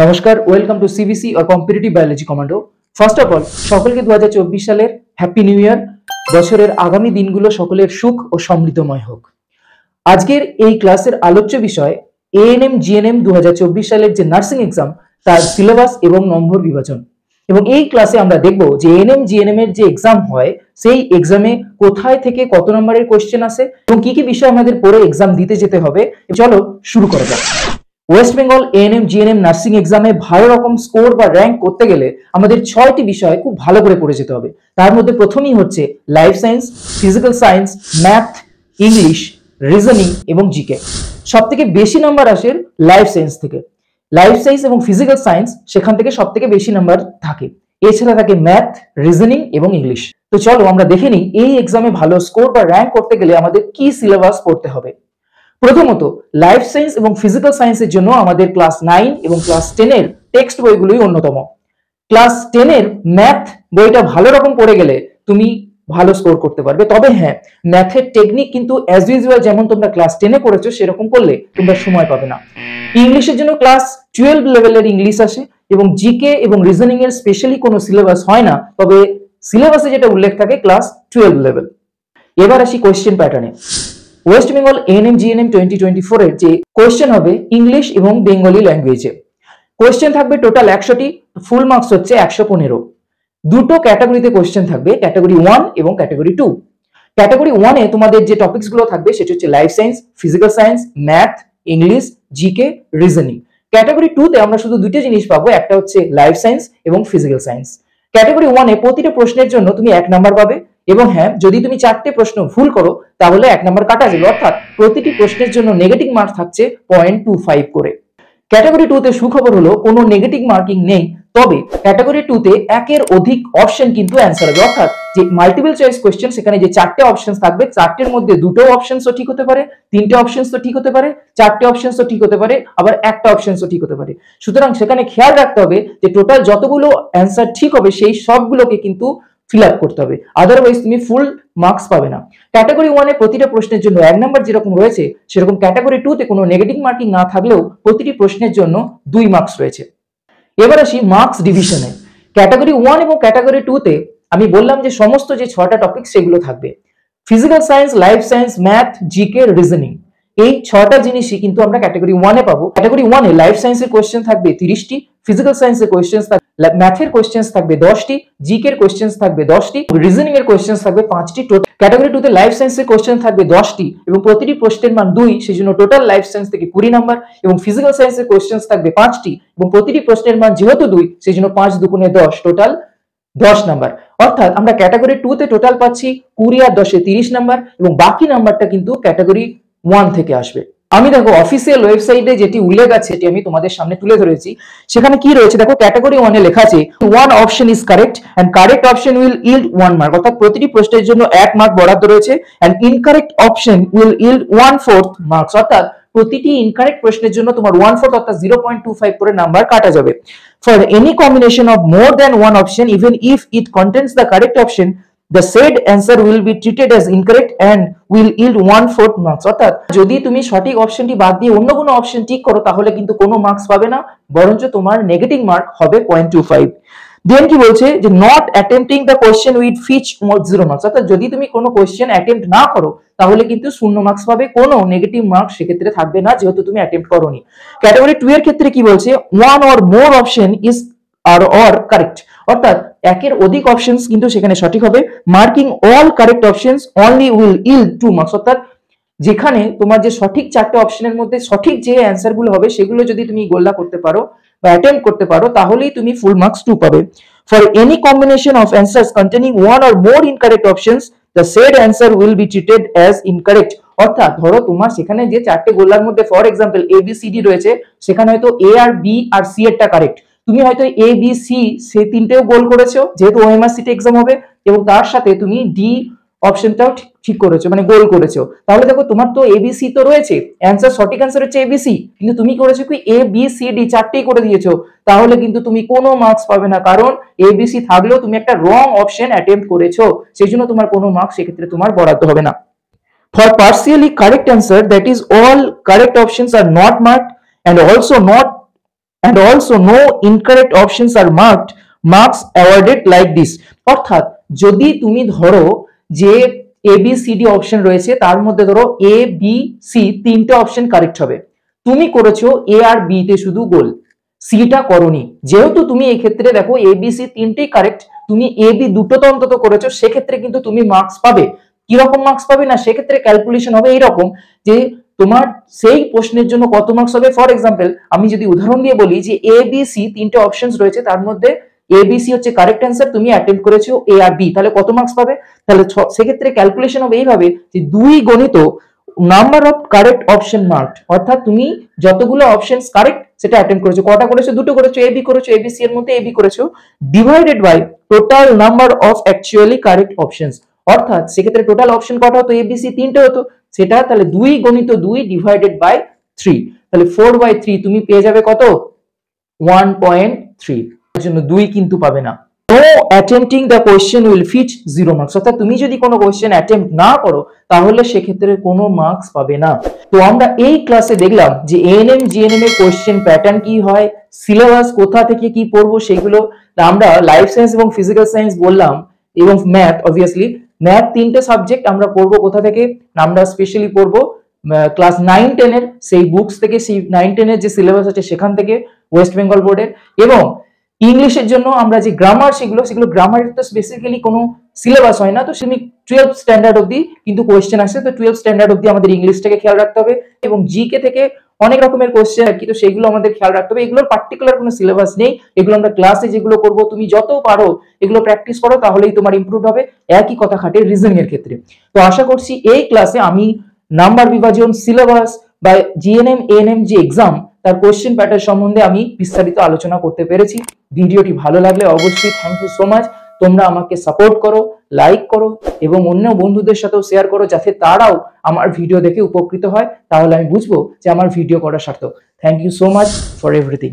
নমস্কার, welcome to CBC और competitive biology commando. First of all সকলকে 2024 সালের হ্যাপি নিউ ইয়ার। বছরের আগামী দিনগুলো সকলের সুখ ও সমৃদ্ধময় হোক। আজকের এই ক্লাসের আলোচ্য বিষয় এএনএম জিএনএম 2024 সালের যে নার্সিং এক্সাম তার সিলেবাস এবং নম্বর বিভাজন। এবং এই ক্লাসে আমরা দেখব যে এএনএম জিএনএম এর যে এক্সাম হয় সেই এক্সামে কোথায় থেকে কত নম্বরের কোশ্চেন আসে এবং কি কি বিষয় আমাদের পড়ে এক্সাম দিতে যেতে হবে। চলো শুরু করা যাক। West Bengal ANM GNM nursing এক্সামে ভালো রকম স্কোর বা র্যাঙ্ক করতে গেলে আমাদের 6টি বিষয় খুব ভালো করে পড়ে যেতে হবে। তার মধ্যে প্রথমেই হচ্ছে life science, physical science, math, English, reasoning এবং জিকে। সবথেকে বেশি নাম্বার আসে লাইফ সায়েন্স থেকে। লাইফ সায়েন্স এবং ফিজিক্যাল সায়েন্স সেখান থেকে সবথেকে বেশি নাম্বার থাকে। এছাড়া থাকে ম্যাথ, রিজনিং এবং ইংলিশ। তো চলো আমরা দেখে নিই এই এক্সামে ভালো স্কোর বা র্যাঙ্ক করতে গেলে আমাদের কি সিলেবাস পড়তে হবে। প্রথমত লাইফ সায়েন্স এবং ফিজিক্যাল সায়েন্সের জন্য আমাদের ক্লাস 9 এবং ক্লাস 10 এর টেক্সট বইগুলোই অন্যতম। ক্লাস 10 এর ম্যাথ বইটা ভালো রকম পড়ে গেলে তুমি ভালো স্কোর করতে পারবে। তবে হ্যাঁ, ম্যাথের টেকনিক কিন্তু অ্যাজ ইউজুয়াল যেমন তোমরা ক্লাস 10 এ করেছো সেরকম করলে তোমরা সময় পাবে না। ইংলিশের জন্য ক্লাস 12 লেভেলের ইংলিশ আসে এবং জিকে এবং রিজনিং এর স্পেশালি কোনো সিলেবাস হয় না, তবে সিলেবাসে যেটা উল্লেখ থাকে ক্লাস 12 লেভেল। এবার আসি কোশ্চেন প্যাটার্নে। ওয়েস্ট বেঙ্গল এএনএম জিএনএম 2024 এর যে কোশ্চেন হবে ইংলিশ এবং বেঙ্গলি ল্যাঙ্গুয়েজে। কোশ্চেন থাকবে টোটাল 100টি, ফুল মার্কস হচ্ছে 115। দুটো ক্যাটাগরিতে কোশ্চেন থাকবে, ক্যাটাগরি 1 এবং ক্যাটাগরি 2। ক্যাটাগরি 1 এ তোমাদের যে টপিকস গুলো থাকবে সেটা হচ্ছে life science, physical science, math, English, GK, reasoning. Category 2 তে আমরা শুধু দুটো জিনিস পাবো, একটা হচ্ছে লাইফ সায়েন্স এবং ফিজিক্যাল সায়েন্স। ক্যাটাগরি 1 এ প্রতিটা প্রশ্নের জন্য তুমি 1 নাম্বার পাবে এবং হ্যাঁ, যদি তুমি 4টে প্রশ্ন ভুল করো তাহলে 1 নাম্বার কাটা যাবে, অর্থাৎ প্রতিটি প্রশ্নের জন্য নেগেটিভ মার্ক থাকছে 0.25 করে। ক্যাটাগরি 2 তে সুখবর হলো কোনো নেগেটিভ মার্কিং নেই, তবে ক্যাটাগরি 2 তে একের অধিক অপশন কিন্তু অ্যান্সার হবে, অর্থাৎ যে মাল্টিপল চয়েস কোশ্চেন সেখানে যে 4টে অপশনস থাকবে 4টের মধ্যে দুটো অপশনসও ঠিক হতে পারে, 3টে অপশনসও ঠিক হতে পারে, 4টে অপশনসও ঠিক হতে পারে, আবার একটা অপশনসও ঠিক হতে পারে। সুতরাং সেখানে খেয়াল রাখতে হবে যে টোটাল যতগুলো অ্যান্সার ঠিক হবে সেই সবগুলোকে কিন্তু ফিল আপ করতে হবে, আদারওয়াইজ তুমি ফুল মার্কস পাবে না। ক্যাটাগরি 1 এ প্রতিটা প্রশ্নের জন্য 1 নাম্বার যেরকম রয়েছে সেরকম ক্যাটাগরি 2 তে কোনো নেগেটিভ মার্কিং না থাকলেও প্রতিটি প্রশ্নের জন্য 2 মার্কস রয়েছে। এবার আসি মার্কস ডিভিশনে। ক্যাটাগরি 1 এবং ক্যাটাগরি 2 তে আমি বললাম যে সমস্ত যে 6টা টপিক সেগুলো থাকবে। Physical science, life science, math, GK, reasoning, এই 6টা জিনিসই কিন্তু আমরা ক্যাটাগরি 1 এ পাবো। ক্যাটাগরি 1 এ লাইফ সায়েন্সের কোশ্চেন থাকবে 30টি, ফিজিক্যাল সায়েন্সের কোশ্চেন থাকবে, ম্যাথের কোশ্চেন্স থাকবে 10টি, জিকে এর কোশ্চেন্স থাকবে 10টি, রিজনিং এর কোশ্চেন্স থাকবে 5টি। ক্যাটাগরি 2 তে লাইফ সায়েন্সের কোশ্চেন থাকবে 10টি এবং প্রতিটি প্রশ্নের মান 2, সেজন্য টোটাল লাইফ সায়েন্স থেকে 20 নাম্বার, এবং ফিজিক্যাল সায়েন্সের কোশ্চেন্স থাকবে 5টি এবং প্রতিটি প্রশ্নের মান যেহেতু 2 সেজন্য 5 দুগুণে 10, টোটাল 10 নাম্বার। অর্থাৎ আমরা ক্যাটাগরি 2 তে টোটাল পাচ্ছি 20 আর 10 এ 30 নাম্বার এবং বাকি নাম্বারটা কিন্তু ক্যাটাগরি 1 থেকে আসবে। আমি দেখো অফিসিয়াল ওয়েবসাইটে যেটি উল্লেখ আছে সেটি আমি তোমাদের সামনে তুলে ধরেছি। সেখানে কি রয়েছে দেখো, ক্যাটাগরি 1 এ লেখা আছে one option is correct and correct option will yield 1 mark, অর্থাৎ প্রতিটি প্রশ্নের জন্য 1 মার্ক বরাদ্দ রয়েছে, and incorrect option will yield 1/4 marks, অর্থাৎ প্রতিটি ইনকারেক্ট প্রশ্নের জন্য তোমার 1/4 অর্থাৎ 0.25 করে নাম্বার কাটা যাবে। For any combination of more than one option, even if it contains the correct option, the said answer will be treated as incorrect and will yield 1/4 marks, অর্থাৎ যদি তুমি সঠিক অপশনটি বাদ দিয়ে অন্য কোনো অপশন ঠিক করো তাহলে কিন্তু কোনো মার্কস পাবে না, বরঞ্চ তোমার নেগেটিভ মার্ক হবে 0.25। দেন কি বলছে যে not attempting the question with ফিচ 0 মার্কস, অর্থাৎ যদি তুমি কোনো কোশ্চেন অ্যাটেম্প্ট না করো তাহলে কিন্তু 0 মার্কস পাবে, কোনো নেগেটিভ মার্কস সেক্ষেত্রে থাকবে না যেহেতু তুমি অ্যাটেম্প্ট করোনি। ক্যাটাগরি 2 এর ক্ষেত্রে কি বলছে, one or more option is or correct, অর্থাৎ একের অধিক অপশনস কিন্তু সেখানে সঠিক হবে। Marking all correct options only will yield 2 marks, অর্থাৎ যেখানে তোমার যে সঠিক 4টে অপশনের মধ্যে সঠিক যে অ্যান্সার গুলো হবে সেগুলো যদি তুমি গোল্লা করতে পারো বা অ্যাটেম্প্ট করতে পারো তাহলেই তুমি ফুল মার্কস 2 পাবে। For any combination of answers containing one or more incorrect options the said answer will be treated as incorrect, অর্থাৎ ধরো তোমার সেখানে যে 4টে গোল্লার মধ্যে for example A B C D রয়েছে, সেখানে হয়তো এ আর বি আর সি এরটা কারেক্ট, তুমি হয়তো এ বি সি সে 3টেও গোল করেছো যেহেতু ওএমআর সিটি এক্সাম হবে, এবং তার সাথে তুমি ডি অপশনটাও ঠিক করেছো মানে গোল করেছো, তাহলে দেখো তোমার তো এবিসি তো রয়েছে, অ্যান্সার সঠিক অ্যান্সার হচ্ছে এবিসি, কিন্তু তুমি করেছো কি এ বি সি ডি 4টেই করে দিয়েছো, তাহলে কিন্তু তুমি কোনো মার্কস পাবে না, কারণ এবিসি থাকলেও তুমি একটা রং অপশন অ্যাটেম্প্ট করেছো, সেই জন্য তোমার কোনো মার্কস সেক্ষেত্রে তোমার বরাদ্দ হবে না। For partially correct answer, that is all correct options are not marked and also not and also no incorrect options are marked, marks awarded like this। অর্থাৎ যদি তুমি ধরো যে এ বি সি ডি অপশন রয়েছে, তার মধ্যে ধরো এ বি সি তিনটে অপশন কারেক্ট হবে, তুমি করেছো এ আর বি তে শুধু গোল, সিটা করনি, যেহেতু তুমি এই ক্ষেত্রে দেখো এ বি সি তিনটেই কারেক্ট, তুমি এ বি দুটো তো অন্তত করেছো, সেক্ষেত্রে কিন্তু তুমি মার্কস পাবে। কিরকম মার্কস পাবে না, সেক্ষেত্রে ক্যালকুলেশন হবে এইরকম যে তোমার সেই প্রশ্নের জন্য কত মার্কস হবে। ফর এক্সাম্পল আমি যদি উদাহরণ দিয়ে বলি যে এ বি সি তিনটে অপশনস রয়েছে, তার মধ্যে এ বি সি হচ্ছে কারেক্ট অ্যান্সার, তুমি অ্যাটেম্প্ট করেছো এ আর বি, তাহলে কত মার্কস পাবে? তাহলে সেক্ষেত্রে ক্যালকুলেশন হবে এইভাবে যে 2 গণিত number of correct option marked, অর্থাৎ তুমি যতগুলো অপশনস কারেক্ট সেটা অ্যাটেম্প্ট করেছো, কটা করেছো? দুটো করেছো, এ বি করেছো, এ বি সি এর মধ্যে এ বি করেছো, divided by total number of actually correct options, অর্থাৎ সেক্ষেত্রে টোটাল অপশন কটা হতো? এ বি সি তিনটে হতো, সেটা তাহলে 2 গণিত 2 ডিভাইডেড বাই 3, তাহলে 4/3 তুমি পেয়ে যাবে কত? 1.3। এর জন্য 2 কিন্তু পাবে না। No attempting the question will fetch 0 marks, অর্থাৎ তুমি যদি কোনো কোশ্চেন অ্যাটেম্প্ট না করো তাহলে সেক্ষেত্রে কোনো মার্কস পাবে না। তো আমরা এই ক্লাসে দেখলাম যে এএনএম জিএনএম এর কোশ্চেন প্যাটার্ন কি হয়, সিলেবাস কোথা থেকে কি পড়বো সেগুলো। আমরা লাইফ সায়েন্স এবং ফিজিক্যাল সায়েন্স বললাম, এবং ম্যাথ, অবভিয়াসলি ম্যাথ তিনটে সাবজেক্ট আমরা পড়বো কোথা থেকে, আমরা স্পেশালি পড়বো ক্লাস 9-10 এর সেই বুকস থেকে, সেই 9-10 এর যে সিলেবাস আছে সেখান থেকে, ওয়েস্ট বেঙ্গল বোর্ডের। এবং ইংলিশের জন্য আমরা যে গ্রামার সেগুলো গ্রামারের তো বেসিক্যালি কোনো সিলেবাস হয় না, তো তুমি 12th স্ট্যান্ডার্ড অবধি কিন্তু কোয়েশ্চেন আসে, তো 12th স্ট্যান্ডার্ড অবধি আমাদের ইংলিশটাকে খেয়াল রাখতে হবে, এবং জিকে থেকে অনেক রকমের কোয়েশ্চেন আর কি, তো সেগুলো আমাদের খেয়াল রাখতে হবে। এগুলোর পার্টিকুলার কোনো সিলেবাস নেই, এগুলো আমরা ক্লাসে যেগুলো করব, তুমি যত পারো এগুলো প্র্যাকটিস করো, তাহলেই তোমার ইমপ্রুভ হবে। একই কথা খাটে রিজনিং এর ক্ষেত্রে। তো আশা করছি এই ক্লাসে আমি নাম্বার বিভাজন, সিলেবাস বা জিএনএম এএনএম যে এক্সাম তার কোশ্চেন প্যাটার্ন সম্বন্ধে আমি বিস্তারিত আলোচনা করতে পেরেছি। ভিডিওটি ভালো লাগলে অবশ্যই থ্যাংক ইউ সো মাচ, তোমরা আমাকে সাপোর্ট করো, লাইক করো এবং অন্য বন্ধুদের সাথেও শেয়ার করো, যাতে তারাও আমার ভিডিও দেখে উপকৃত হয়, তাহলে আমি বুঝবো যে আমার ভিডিও করা সার্থক। Thank you so much for everything.